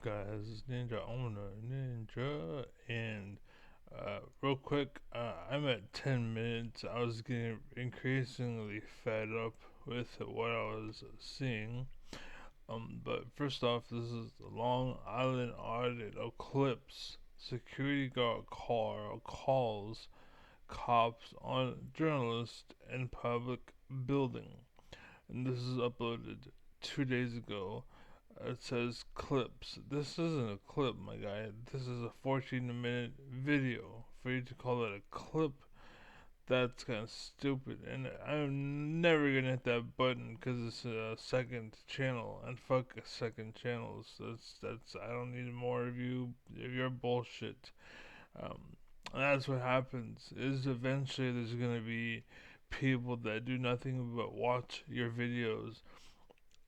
Guys? Ninja Owner Ninja, and real quick, I'm at 10 minutes. I was getting increasingly fed up with what I was seeing. But first off, this is the Long Island audit eclipse. Security guard calls cops on journalist in public building, and this is uploaded 2 days ago. It says clips. This isn't a clip, my guy. This is a 14-minute video. For you to call it a clip, that's kind of stupid. And I'm never gonna hit that button because it's a second channel. And fuck second channels. That's. I don't need more of you. Your bullshit. Um, that's what happens. Is eventually there's gonna be people that do nothing but watch your videos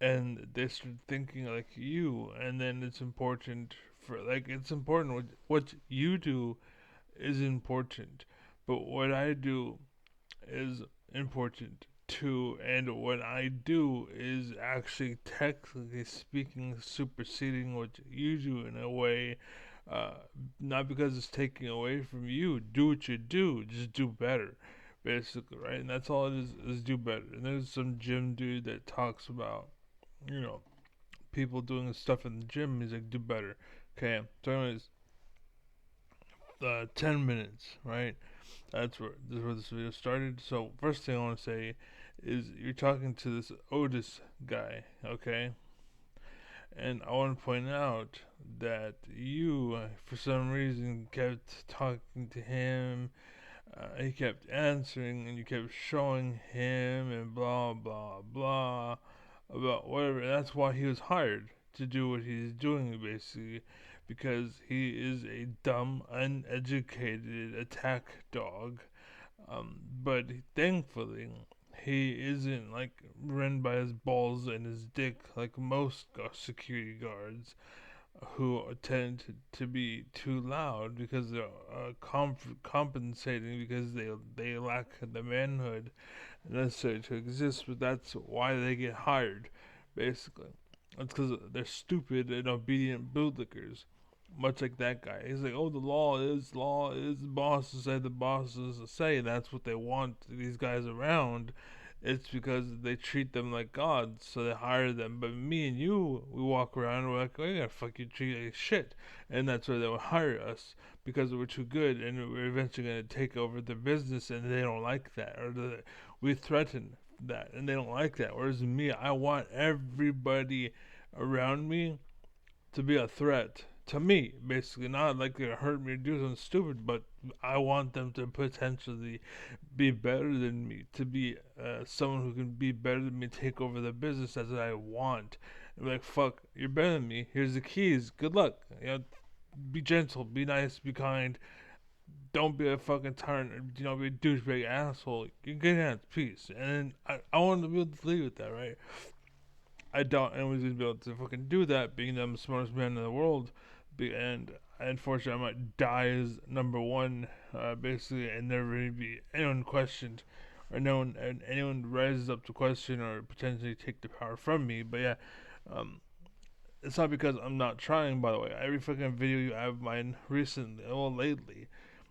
and they start thinking like you, and then it's important for like it's important what you do is important, but what I do is important too, and what I do is actually technically speaking superseding what you do in a way. uh, Not because it's taking away from you. Do what you do, just do better, basically, right? And that's all it is do better. And there's some gym dude that talks about, you know, people doing stuff in the gym. He's like, do better. Okay, so anyways, 10 minutes, right? This is where this video started. So first thing I want to say is you're talking to this Otis guy, okay? And I want to point out that you, for some reason, kept talking to him. He kept answering, and you kept showing him, and blah blah blah about whatever. That's why he was hired to do what he's doing, basically, because he is a dumb, uneducated attack dog. But thankfully, he isn't like run by his balls and his dick like most security guards who tend to be too loud because they're compensating because they lack the manhood necessary to exist, but that's why they get hired, basically. It's because they're stupid and obedient bootlickers. Much like that guy. He's like, oh, the law is, the bosses say, the bosses say. That's what they want these guys around. It's because they treat them like gods, so they hire them. But me and you, we walk around and we're like, oh, you gotta fucking treat like shit. And that's why they would hire us, because we're too good and we're eventually gonna take over their business, and they don't like that. We threaten that, and they don't like that. Whereas me, I want everybody around me to be a threat to me, basically. Not like they hurt me or do something stupid, but I want them to potentially be better than me, to be someone who can be better than me, take over the business as I want. And be like, fuck, you're better than me. Here's the keys. Good luck. You know, be gentle, be nice, be kind. Don't be a fucking tyrant, or, you know, be a douchebag asshole. You're good hands, peace. And I want to be able to leave with that, right? I doubt anyone's gonna be able to fucking do that, being that I'm the smartest man in the world. And unfortunately, I might die as number one, basically, and never really be anyone questioned, or no one and anyone rises up to question or potentially take the power from me. But yeah, um, it's not because I'm not trying. By the way, every fucking video you have mine recently, well, lately,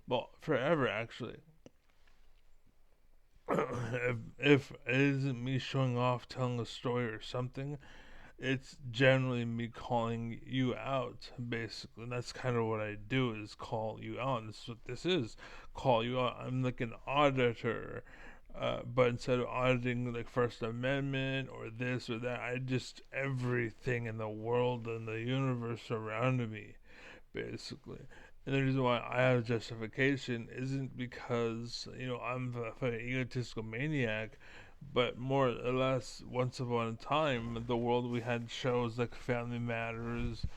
well, forever actually. If it isn't me showing off, telling a story or something, it's generally me calling you out, basically. And that's kind of what I do, is call you out. This is what this is, call you out. I'm like an auditor, but instead of auditing like First Amendment or this or that, I just everything in the world and the universe around me, basically. And the reason why I have justification isn't because, you know, I'm an egotistical maniac, but more or less, once upon a time, in the world, we had shows like Family Matters,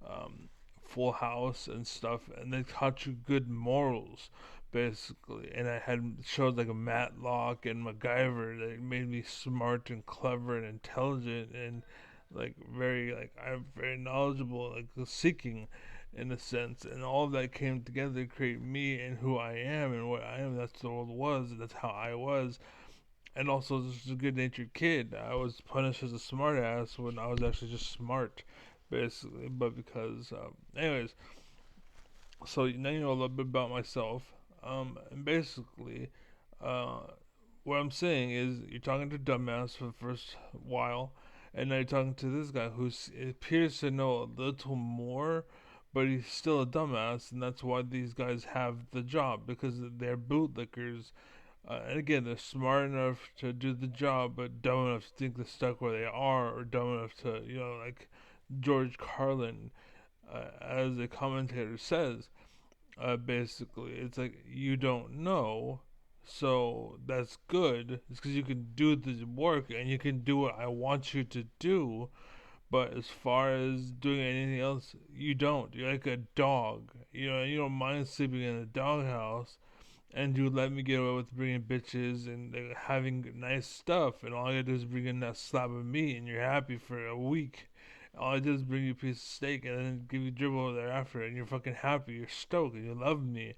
um, Full House, and stuff, and they taught you good morals, basically. And I had shows like Matlock and MacGyver that made me smart and clever and intelligent and like very like I'm very knowledgeable, like seeking in a sense, and all of that came together to create me and who I am and what I am. That's the world was, and that's how I was. And also, just a good natured kid. I was punished as a smartass when I was actually just smart, basically. But because, anyways, so now you know a little bit about myself. And basically, uh, what I'm saying is you're talking to dumbass for the first while, and now you're talking to this guy who appears to know a little more, but he's still a dumbass, and that's why these guys have the job because they're bootlickers. And again, they're smart enough to do the job, but dumb enough to think they're stuck where they are, or dumb enough to, like George Carlin, as a commentator says, basically. It's like you don't know, so that's good. It's because you can do the work and you can do what I want you to do. But as far as doing anything else, you don't. You're like a dog. You don't mind sleeping in a doghouse, and you let me get away with bringing bitches and having nice stuff, and all I gotta do is bring in that slab of meat, and you're happy for a week. All I did is bring you a piece of steak and then give you dribble thereafter, and you're fucking happy, you're stoked, and you love me,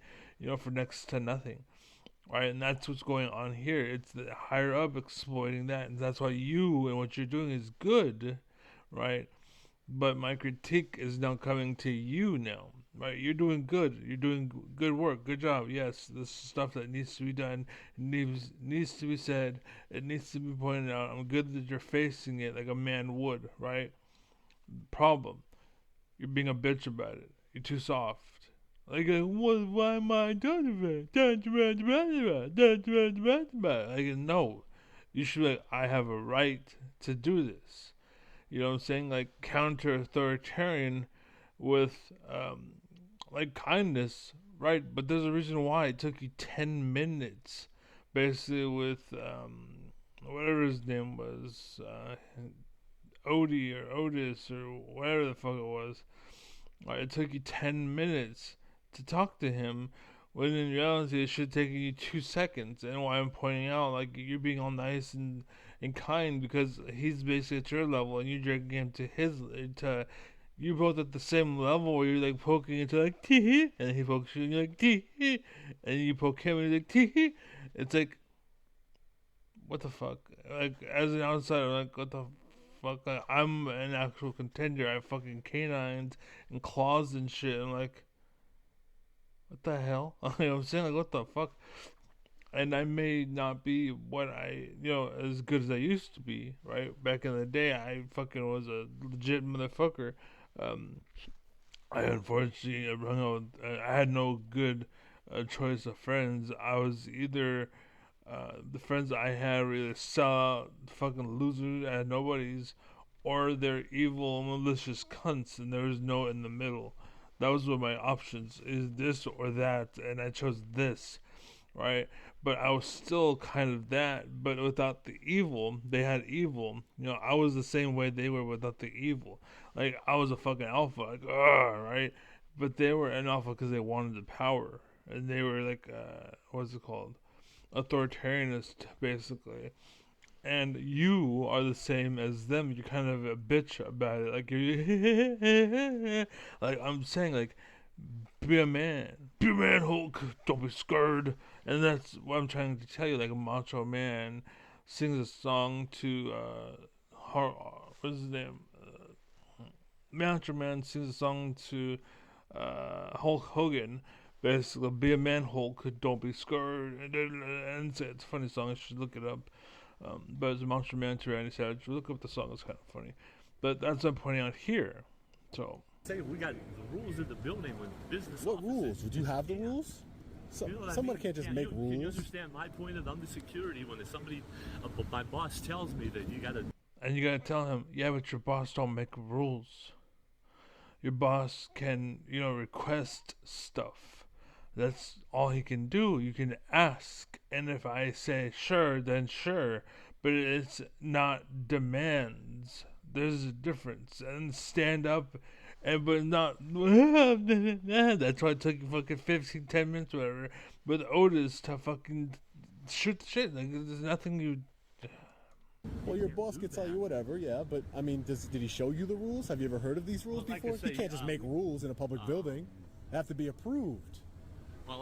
for next to nothing. Right, and that's what's going on here. It's the higher up exploiting that, and that's why you and what you're doing is good, right? But my critique is now coming to you now, right? You're doing good. You're doing good work. Good job. Yes, this is stuff that needs to be done. Needs to be said. It needs to be pointed out. I'm good that you're facing it like a man would, right? Problem. You're being a bitch about it. You're too soft. Like, why am I doing that? Like, no. You should be like, I have a right to do this. You know what I'm saying? Like, counter authoritarian with, like, kindness, right? But there's a reason why it took you 10 minutes, basically, with, whatever his name was, Odie or Otis or whatever the fuck it was. Right, it took you 10 minutes to talk to him, when in reality it should take you 2 seconds. And why I'm pointing out, like, you're being all nice and kind because he's basically at your level and you're dragging him to you're both at the same level where you're like poking into like tee hee, and he pokes you and you're like tee hee, and you poke him and you're like tee hee. It's like, what the fuck? Like, as an outsider, like, what the fuck? Like, I'm an actual contender. I have fucking canines and claws and shit. I'm like, what the hell? You know what I'm saying? Like, what the fuck? And I may not be what as good as I used to be, right? Back in the day, I fucking was a legit motherfucker. Um, I unfortunately hung out I had no good choice of friends. I was either the friends I had were either sellout fucking losers and nobodies, or they're evil, malicious cunts, and there was no in the middle. That was what my options is, this or that, and I chose this, right? But I was still kind of that, but without the evil. They had evil. I was the same way they were without the evil. Like, I was a fucking alpha, like, right? But they were an alpha because they wanted the power, and they were like, what's it called? Authoritarianist, basically. And you are the same as them. You're kind of a bitch about it. Like, you're like, I'm saying, like, be a man. Be a man, Hulk. Don't be scared. And that's what I'm trying to tell you. Like, a macho man sings a song to, what's his name? Macho Man sings a song to, Hulk Hogan. Basically, be a man, Hulk. Don't be scared. And it's a funny song. I should look it up. But it's a Monster Man to Randy Savage. Look up the song. It's kind of funny. But that's what I'm pointing out here. So. Say we got the rules in the building when business. What rules? Would you have the rules? Someone can't just make rules. Can you understand my point of under security when somebody, my boss tells me that you gotta. And you gotta tell him, yeah, but your boss don't make rules. Your boss can, request stuff. That's all he can do. You can ask, and if I say sure, then sure. But it's not demands. There's a difference. And stand up, but not. That's why it took you fucking 15, 10 minutes, whatever. With Otis to fucking shoot the shit. Like, there's nothing you. Well, your boss can tell you whatever, yeah, but I mean, did he show you the rules? Have you ever heard of these rules before? He can't just make rules in a public building. They have to be approved.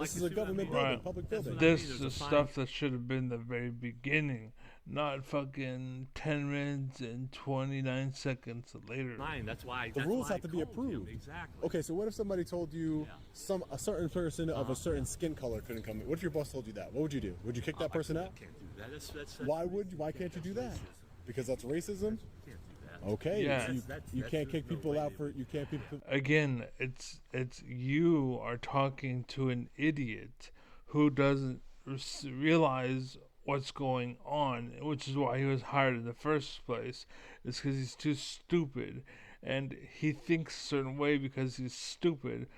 This is a government building, public building. This is stuff that should have been the very beginning, not fucking 10 minutes and 29 seconds later. That's why the rules have to be approved. Exactly. Okay, so what if somebody told you a certain person of a certain skin color couldn't come in? What if your boss told you that? What would you do? Would you kick that person out? I can't do that. That's Why can't you do that? Because that's racism. Okay, Yeah. so you can't kick people out for Again, it's you are talking to an idiot who doesn't realize what's going on, which is why he was hired in the first place. It's because he's too stupid, and he thinks a certain way because he's stupid,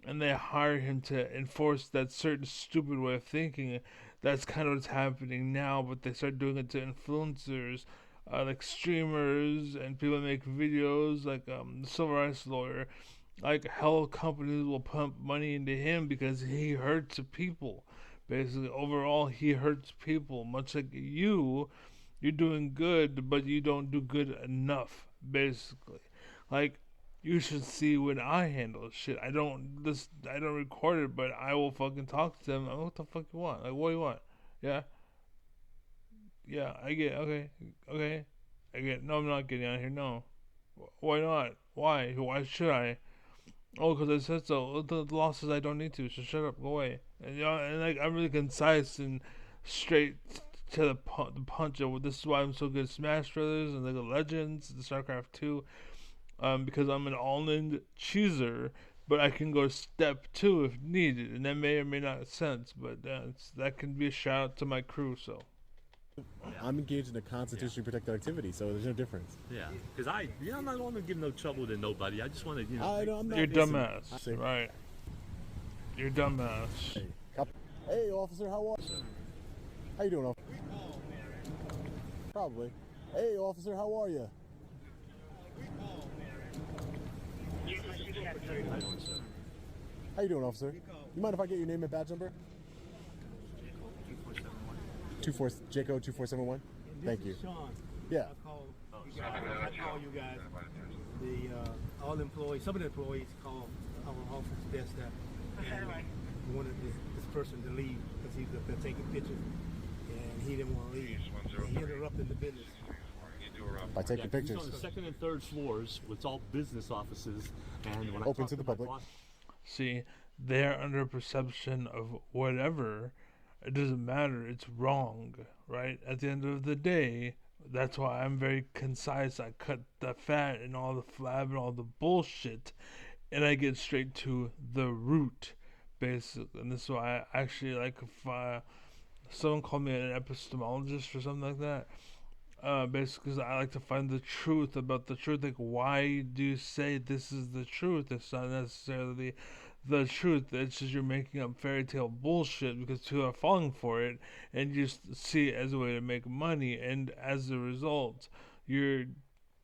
and they hire him to enforce that certain stupid way of thinking. That's kind of what's happening now, but they start doing it to influencers, like streamers and people that make videos, like the civil rights lawyer. Like, hell, companies will pump money into him because he hurts people. Basically, overall, he hurts people. Much like you're doing good, but you don't do good enough. Basically, like, you should see when I handle shit. I don't record it, but I will fucking talk to them. Like, what the fuck you want? Like, what do you want? Yeah. Yeah, I get. Okay. I get. No, I'm not getting out of here. No. Why not? Why? Why should I? Oh, because I said so. The law says I don't need to. So shut up. Go away. And like, I'm really concise and straight to the punch. Of this is why I'm so good at Smash Brothers and League of Legends, the StarCraft 2. Because I'm an all-in cheeser, but I can go step 2 if needed, and that may or may not make sense. But that can be a shout out to my crew. So. I'm engaged in a constitutionally protected activity, so there's no difference. Yeah, because I'm not going to give no trouble to nobody. I just want to, I'm not. You're dumbass, right? You're dumbass. Hey, officer, how are you? How you doing, officer? Probably. Hey, officer, how are you? How you doing, officer? You mind if I get your name and badge number? Jaco 2471. Thank you. Sean. Yeah. I call you guys. The all employees, some of the employees call our office desk staff and wanted this person to leave because he was up there taking pictures and he didn't want to leave. And he interrupted the business. By taking pictures. He's on the second and third floors, it's all business offices, and when Open I to the public. See, they're under perception of whatever. It doesn't matter. It's wrong, right? At the end of the day, that's why I'm very concise. I cut the fat and all the flab and all the bullshit, and I get straight to the root, basically. And this is why I actually, like, if someone called me an epistemologist or something like that, basically, because I like to find the truth about the truth. Like, why do you say this is the truth? It's not necessarily the truth. It's just you're making up fairy tale bullshit because people are falling for it, and you just see it as a way to make money, and as a result, you're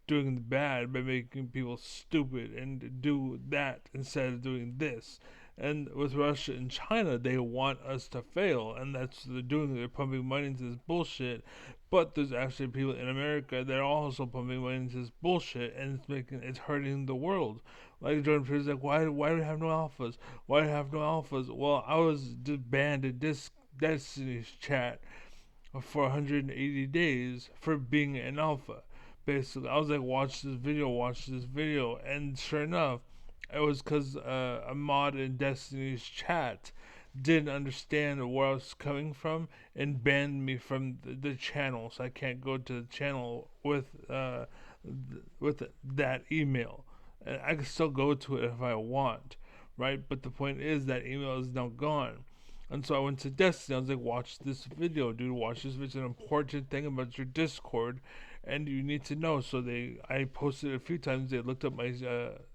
doing bad by making people stupid and do that instead of doing this. And with Russia and China, they want us to fail, and that's what they're doing. They're pumping money into this bullshit. But there's actually people in America that are also pumping money into this bullshit, and it's hurting the world. Like Jordan Peterson's like, why do we have no alphas? Why do we have no alphas? Well, I was banned in Destiny's chat for 180 days for being an alpha. Basically, I was like, watch this video, and sure enough, it was because a mod in Destiny's chat didn't understand where I was coming from and banned me from the channel, so I can't go to the channel with that email. And I can still go to it if I want, right? But the point is that email is now gone. And so I went to Destiny. I was like, watch this video, dude. Watch this video. It's an important thing about your Discord, and you need to know. So I posted it a few times. They looked up my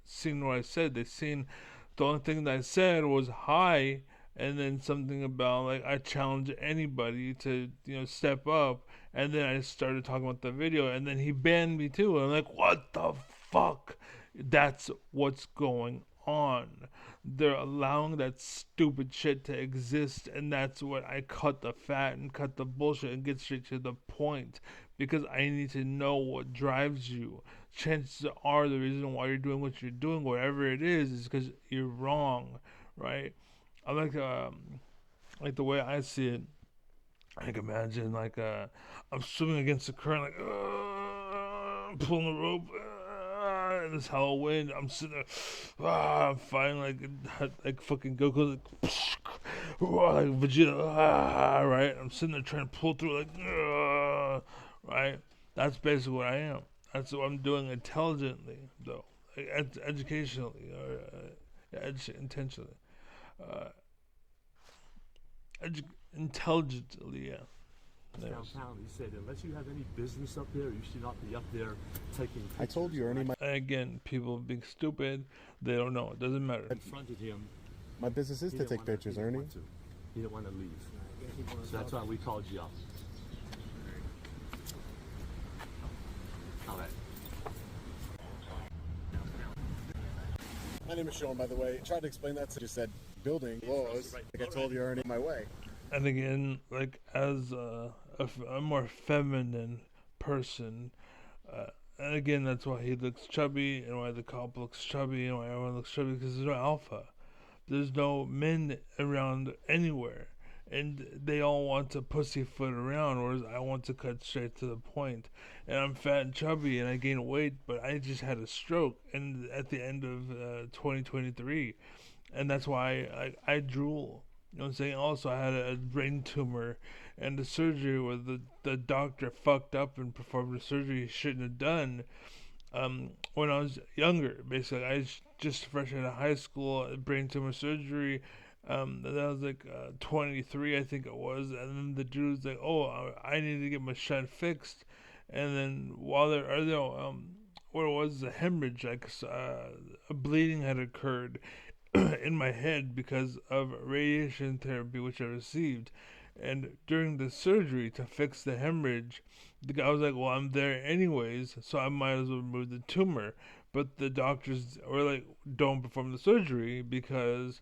seen what I said. They seen the only thing that I said was hi, and then something about like I challenge anybody to step up. And then I started talking about the video, and then he banned me too. And I'm like, what the fuck? That's what's going on. They're allowing that stupid shit to exist, and that's what I cut the fat and cut the bullshit and get straight to the point, because I need to know what drives you. Chances are the reason why you're doing what you're doing, whatever it is because you're wrong, right? I like the way I see it I can imagine like I'm swimming against the current, like pulling the rope. And this hollow wind. I'm sitting there. I'm fighting like fucking Goku, like, like Vegeta. Right. I'm sitting there trying to pull through, like right. That's basically what I am. That's what I'm doing intelligently, though, like, educationally or intentionally. Uh, intelligently, yeah. Downtown, he said, unless you have any business up there, you should not be up there taking pictures. I told you, Ernie, And again, people being stupid, they don't know. It doesn't matter. Confronted him. my business is He to didn't take wanna- pictures, he didn't Ernie. want to. He didn't want to leave. I guess he wanted So that's to- why we called you up. All right. My name is Sean, by the way. I tried to explain that to just said building laws. Like I told you, Ernie, my way. And again, like as a more feminine person, and again, that's why he looks chubby, and why the cop looks chubby, and why everyone looks chubby, because there's no alpha. There's no men around anywhere, and they all want to pussyfoot around, whereas I want to cut straight to the point. And I'm fat and chubby, and I gain weight, but I just had a stroke, and at the end of 2023, and that's why I drool. You know what I'm saying? Also, I had a brain tumor and the surgery where the doctor fucked up and performed a surgery he shouldn't have done when I was younger. Basically, I was just fresh out of high school, brain tumor surgery. That was like 23, I think it was. And then the dude was like, oh, I need to get my shunt fixed. And then while there, or no, what it was, a hemorrhage, like a bleeding had occurred in my head because of radiation therapy which I received. And during the surgery to fix the hemorrhage, the guy was like, well, I'm there anyways, so I might as well remove the tumor. But the doctors were like, don't perform the surgery because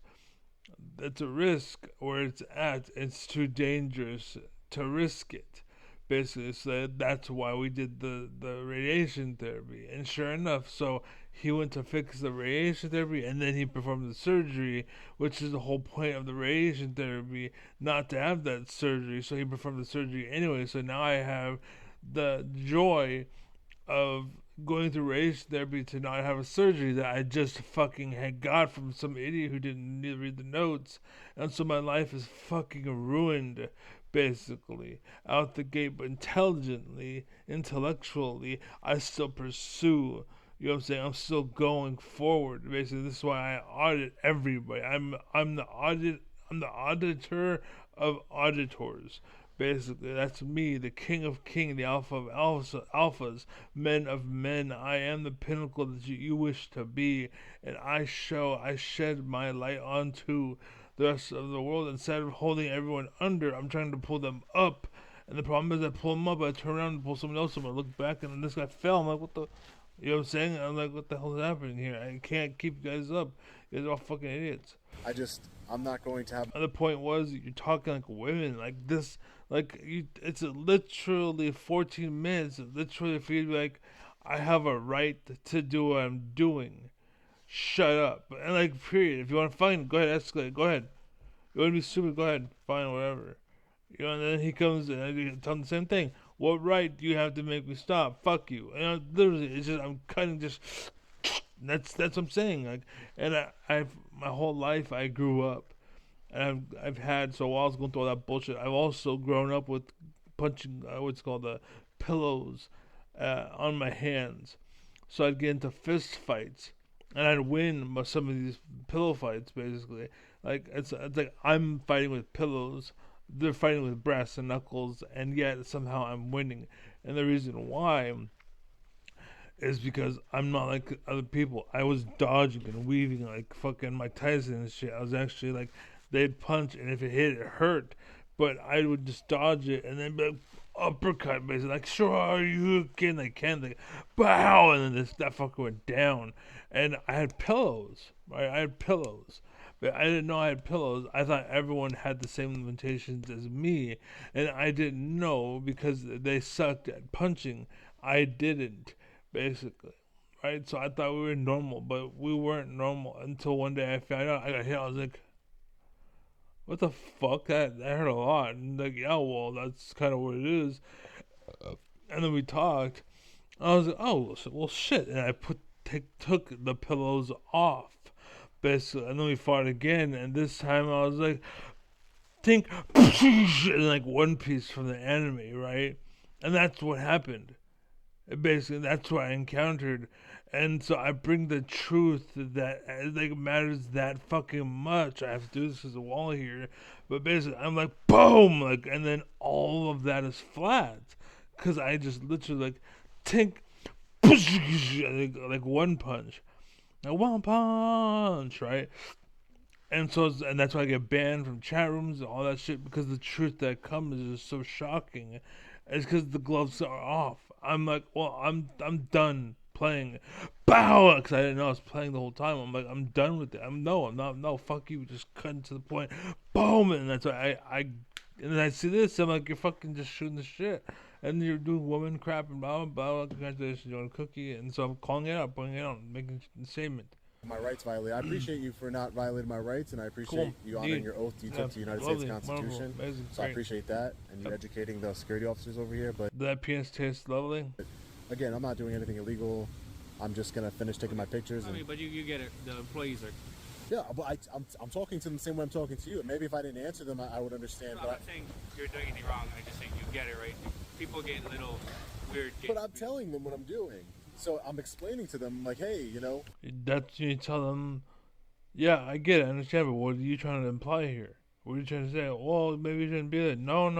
it's a risk where it's at. It's too dangerous to risk it. Basically, so that's why we did the radiation therapy. And sure enough, so he went to fix the radiation therapy and then he performed the surgery, which is the whole point of the radiation therapy, not to have that surgery. So he performed the surgery anyway. So now I have the joy of going through radiation therapy to not have a surgery that I just fucking had got from some idiot who didn't need to read the notes. And so my life is fucking ruined, basically, out the gate. But intellectually, I still pursue. You know what I'm saying? I'm still going forward. Basically, this is why I audit everybody. I'm the auditor of auditors. Basically, that's me, the king of kings, the alpha of alphas, men of men. I am the pinnacle that you wish to be, and I shed my light onto the rest of the world. Instead of holding everyone under, I'm trying to pull them up. And the problem is, I pull them up, I turn around and pull someone else up. I look back, and then this guy fell. I'm like, what the? You know what I'm saying? I'm like, what the hell is happening here? I can't keep you guys up. You guys are all fucking idiots. I'm not going to have. The point was, you're talking like women, like this, like you. It's literally 14 minutes, literally for you to be like, I have a right to do what I'm doing. Shut up. And like, period. If you want to fight, go ahead, escalate. Go ahead. You want to be stupid? Go ahead, fine, whatever. You know, and then he comes and I tell him the same thing. What right do you have to make me stop? Fuck you. And literally, it's just I'm cutting just. That's what I'm saying. Like, and I've my whole life I grew up, and I've had, so while I was going through all that bullshit, I've also grown up with punching what's called the pillows on my hands. So I'd get into fist fights, and I'd win some of these pillow fights. Basically, like it's like I'm fighting with pillows. They're fighting with brass and knuckles, and yet somehow I'm winning. And the reason why is because I'm not like other people. I was dodging and weaving like fucking Mike Tyson and shit. I was actually like, they'd punch, and if it hit, it hurt. But I would just dodge it and then be like, uppercut, basically. Like, sure, you can, they can. Like, bow! And then that fucker went down. And I had pillows, right? I had pillows. But I didn't know I had pillows. I thought everyone had the same limitations as me. And I didn't know because they sucked at punching. I didn't, basically. Right? So I thought we were normal, but we weren't normal until one day I found out I got hit. I was like, what the fuck? That hurt a lot. And like, yeah, well, that's kind of what it is. And then we talked. I was like, oh, well, shit. And I took the pillows off, basically. And then we fought again. And this time I was like, think, like One Piece from the anime, right? And that's what happened. Basically, that's what I encountered. And so I bring the truth that like matters that fucking much. I have to do this as a wall here, but basically I'm like boom, like, and then all of that is flat, cause I just literally like tink, like one punch, right? And so, and that's why I get banned from chat rooms and all that shit, because the truth that comes is just so shocking. It's because the gloves are off. I'm like, well, I'm done playing. Bow! Because I didn't know I was playing the whole time. I'm like, I'm done with it. I'm not. No, fuck you. Just cutting to the point. Boom! And that's why and then I see this. I'm like, you're fucking just shooting the shit. And you're doing woman crap and blah, blah, blah. Congratulations, you're on a cookie. And so I'm calling it out, pointing it out, making a statement. My rights violated. I appreciate you for not violating my rights, and I appreciate you honoring your oath you took to the United States Constitution. So I appreciate that, and you educating the security officers over here. But that penis tastes lovely. Again, I'm not doing anything illegal. I'm just gonna finish taking my pictures. I mean, but you get it. The employees are. Yeah, but I'm talking to them the same way I'm talking to you. Maybe if I didn't answer them, I would understand. No, I'm not saying you're doing anything wrong. I'm just saying you get it, right? People get a little weird. But I'm telling them what I'm doing. So I'm explaining to them, like, hey, you know. That's you tell them, yeah, I get it, I understand, but what are you trying to imply here? What are you trying to say? Well, maybe you shouldn't be there. No.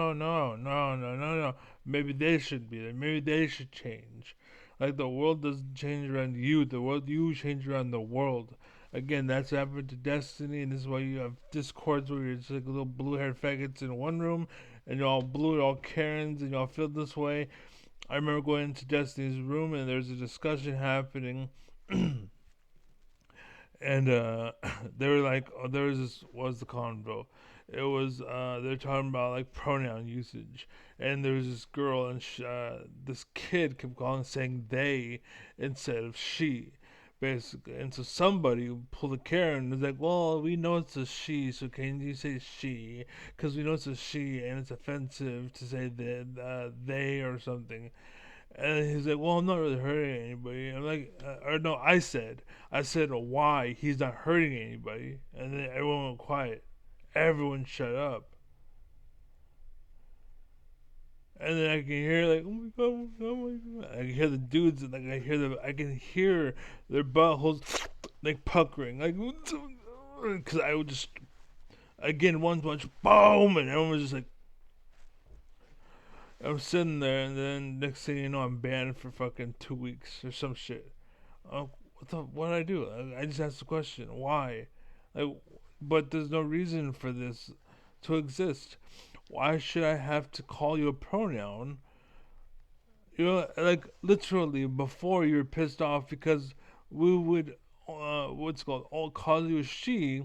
Maybe they should be there. Maybe they should change. Like, the world doesn't change around you. You change around the world. Again, that's what happened to Destiny, and this is why you have discords where you're just like little blue-haired faggots in one room, and you're all blue, you're all Karens, and y'all feel this way. I remember going into Destiny's room and there's a discussion happening, and they were like, oh, there was this, what was the convo? It was, they're talking about like pronoun usage, and there was this girl, and this kid kept saying they instead of she, basically. And so somebody pulled a Karen and was like, well, we know it's a she, so can you say she? Because we know it's a she and it's offensive to say that, they or something. And he's like, well, I'm not really hurting anybody. I'm like, or no, I said why? He's not hurting anybody. And then everyone went quiet. Everyone shut up. And then I can hear like, oh my god, I can hear the dudes, and like I can hear their buttholes like puckering, like, because I would just, again, one punch, boom, and everyone was just like, I'm sitting there, and then next thing you know, I'm banned for fucking 2 weeks or some shit. What did I do? I just asked the question, why? Like, but there's no reason for this to exist. Why should I have to call you a pronoun? You know, like, literally, before you were pissed off because we would, all call you a she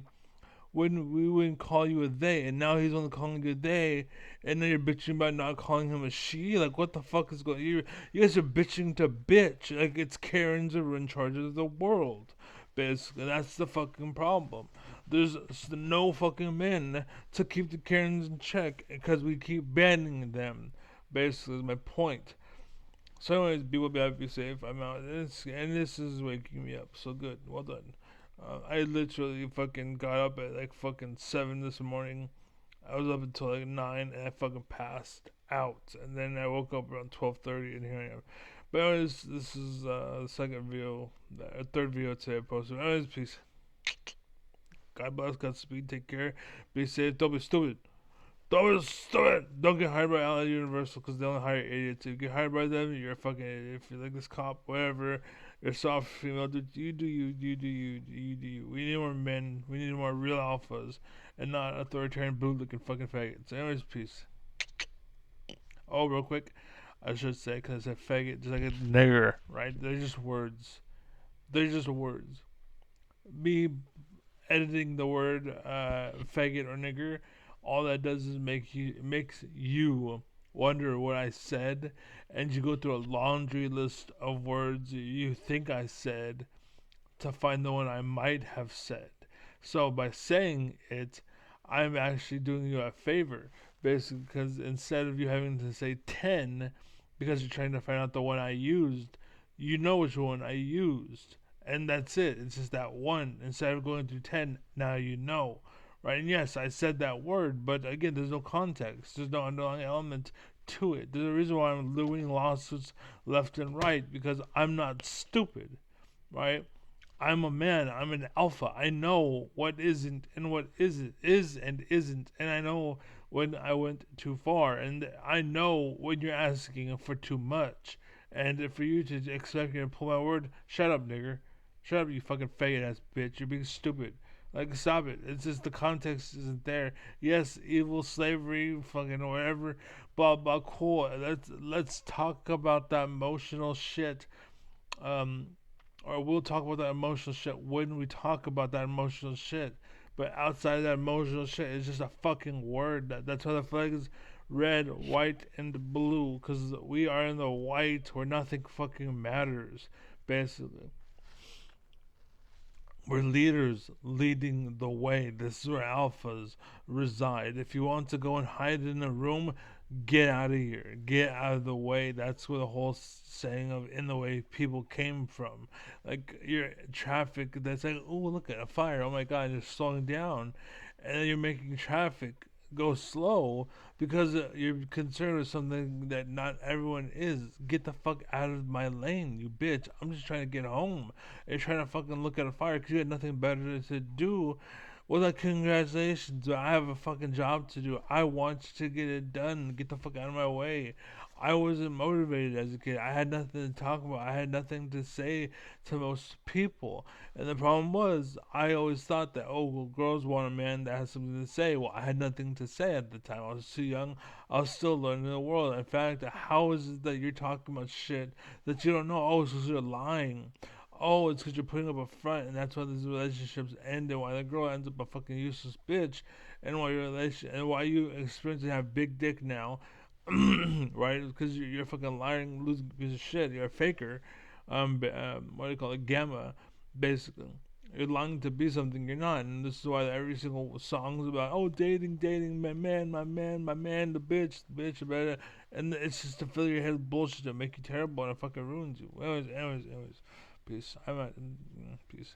when we wouldn't call you a they, and now he's only calling you a they, and then you're bitching about not calling him a she? Like, what the fuck is going on? You guys are bitching to bitch. Like, it's Karens are in charge of the world. Basically, that's the fucking problem. There's no fucking men to keep the Karens in check because we keep banning them. Basically, is my point. So, anyways, be safe. I'm out. And this is waking me up. So good. Well done. I literally fucking got up at like fucking 7 this morning. I was up until like 9 and I fucking passed out. And then I woke up around 12:30 and here I am. But anyways, this is the second video, the third video today I posted. Anyways, peace. God bless, Godspeed, take care, be safe, don't be stupid. Don't be stupid. Don't get hired by LA Universal because they only hire idiots. If you get hired by them, you're a fucking idiot. If you're like this cop, whatever, you're soft female, dude, you do you. We need more men. We need more real alphas and not authoritarian bootlicking fucking faggots. Anyways, peace. Oh, real quick, I should say, because I said faggot, just like a nigger, right? They're just words. Me editing the word faggot or nigger, all that does is makes you wonder what I said, and you go through a laundry list of words you think I said to find the one I might have said. So by saying it, I'm actually doing you a favor, basically, because instead of you having to say 10, because you're trying to find out the one I used, you know which one I used. And that's it. It's just that one. Instead of going through 10, now you know. Right? And yes, I said that word, but again, there's no context. There's no underlying element to it. There's a reason why I'm winning lawsuits left and right, because I'm not stupid. Right? I'm a man. I'm an alpha. I know what isn't and what is and isn't, and I know when I went too far, and I know when you're asking for too much. And for you to expect me to pull my word, shut up, nigger. Shut up, you fucking faggot ass bitch. You're being stupid. Like, stop it. It's just the context isn't there. Yes, evil, slavery, fucking whatever, blah blah. Cool. Let's talk about that emotional shit. Or we'll talk about that emotional shit when we talk about that emotional shit. But outside of that emotional shit, it's just a fucking word. That's why the flag is red, white, and blue. Because we are in the white where nothing fucking matters, basically. We're leaders leading the way. This is where alphas reside. If you want to go and hide in a room, get out of here. Get out of the way. That's where the whole saying of in the way people came from. Like, you're traffic that's like, oh, look at a fire. Oh my God, you're slowing down. And then you're making traffic go slow because you're concerned with something that not everyone is. Get the fuck out of my lane, you bitch. I'm just trying to get home. You're trying to fucking look at a fire because you had nothing better to do. Well, like, congratulations. I have a fucking job to do. I want to get it done. Get the fuck out of my way. I wasn't motivated as a kid. I had nothing to talk about. I had nothing to say to most people. And the problem was, I always thought that, oh, well, girls want a man that has something to say. Well, I had nothing to say at the time. I was too young. I was still learning the world. In fact, how is it that you're talking about shit that you don't know? Oh, it's because you're lying. Oh, it's because you're putting up a front, and that's why these relationships end, and why the girl ends up a fucking useless bitch, and why you experience to have big dick now, right? Because you're a fucking lying, losing piece of shit. You're a faker. What do you call it? Gamma, basically. You're lying to be something you're not, and this is why every single song's about, oh, dating, my man, the bitch, better, and it's just to fill your head with bullshit to make you terrible, and it fucking ruins you. Anyways. Peace. I'm out. Peace.